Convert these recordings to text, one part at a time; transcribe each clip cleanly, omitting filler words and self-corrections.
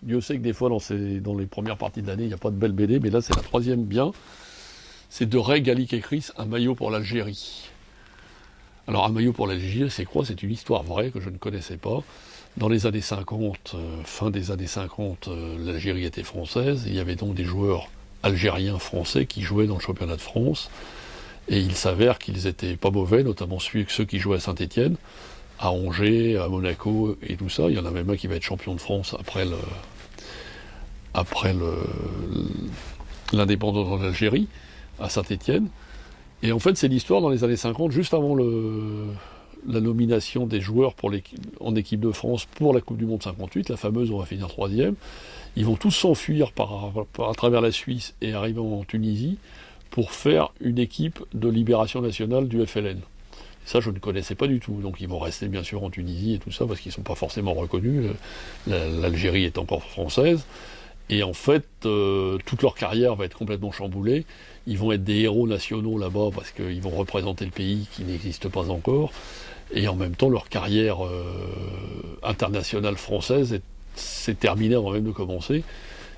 Dieu sait que des fois, dans les premières parties de l'année, il n'y a pas de belle BD, mais là, c'est la troisième bien. C'est de Ray Gallic Ekris, un maillot pour l'Algérie. Alors, un maillot pour l'Algérie, c'est quoi? C'est une histoire vraie que je ne connaissais pas. Dans les années 50, fin des années 50, l'Algérie était française. Il y avait donc des joueurs algériens français qui jouaient dans le championnat de France. Et il s'avère qu'ils étaient pas mauvais, notamment ceux qui jouaient à Saint-Étienne, à Angers, à Monaco et tout ça. Il y en a même un qui va être champion de France après l'indépendance de l'Algérie, à Saint-Étienne. Et en fait, c'est l'histoire dans les années 50, juste avant la nomination des joueurs en équipe de France pour la Coupe du Monde 58, la fameuse on va finir troisième. Ils vont tous s'enfuir à travers la Suisse et arriver en Tunisie pour faire une équipe de libération nationale du FLN. Ça, je ne connaissais pas du tout. Donc ils vont rester bien sûr en Tunisie et tout ça, parce qu'ils ne sont pas forcément reconnus. L'Algérie est encore française. Et en fait, toute leur carrière va être complètement chamboulée. Ils vont être des héros nationaux là-bas, parce qu'ils vont représenter le pays qui n'existe pas encore. Et en même temps, leur carrière internationale française s'est terminée avant même de commencer.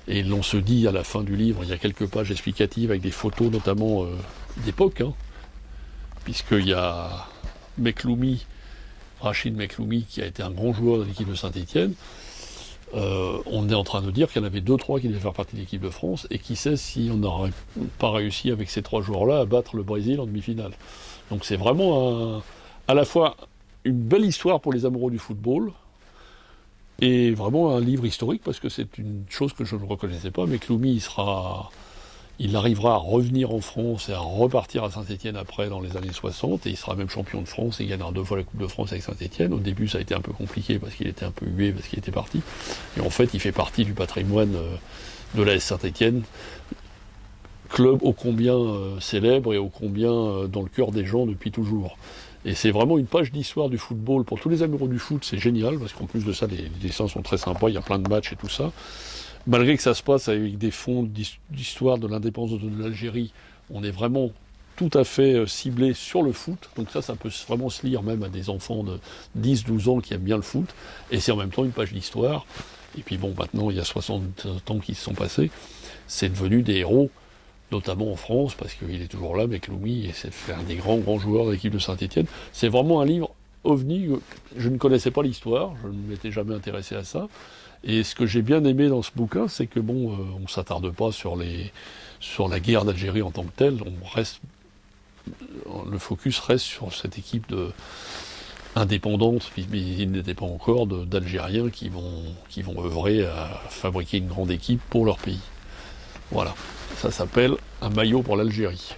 Et l'on se dit à la fin du livre, il y a quelques pages explicatives avec des photos notamment d'époque, puisqu'il y a Rachid Mekloumi, qui a été un grand joueur de l'équipe de Saint-Étienne. On est en train de dire qu'il y en avait 2-3 qui devaient faire partie de l'équipe de France, et qui sait si on n'aurait pas réussi avec ces 3 joueurs-là à battre le Brésil en demi-finale. Donc c'est vraiment à la fois une belle histoire pour les amoureux du football, et vraiment un livre historique, parce que c'est une chose que je ne reconnaissais pas. Mekloumi, il arrivera à revenir en France et à repartir à Saint-Étienne après, dans les années 60, et il sera même champion de France, et il gagnera 2 fois la Coupe de France avec Saint-Étienne. Au début, ça a été un peu compliqué, parce qu'il était un peu hué, parce qu'il était parti. Et en fait, il fait partie du patrimoine de l'AS Saint-Étienne, club ô combien célèbre et ô combien dans le cœur des gens depuis toujours. Et c'est vraiment une page d'histoire du football. Pour tous les amoureux du foot, c'est génial, parce qu'en plus de ça, les dessins sont très sympas, il y a plein de matchs et tout ça. Malgré que ça se passe avec des fonds d'histoire de l'indépendance de l'Algérie, on est vraiment tout à fait ciblé sur le foot. Donc ça peut vraiment se lire même à des enfants de 10-12 ans qui aiment bien le foot. Et c'est en même temps une page d'histoire. Et puis bon, maintenant, il y a 60 ans qui se sont passés. C'est devenu des héros, notamment en France, parce qu'il est toujours là, Mekloumi, et c'est un des grands joueurs de l'équipe de Saint-Étienne. C'est vraiment un livre ovni. Je ne connaissais pas l'histoire, je ne m'étais jamais intéressé à ça. Et ce que j'ai bien aimé dans ce bouquin, c'est que on ne s'attarde pas sur la guerre d'Algérie en tant que telle. Le focus reste sur cette équipe indépendante, mais il n'était pas encore, d'Algériens qui vont œuvrer à fabriquer une grande équipe pour leur pays. Voilà, ça s'appelle Un maillot pour l'Algérie.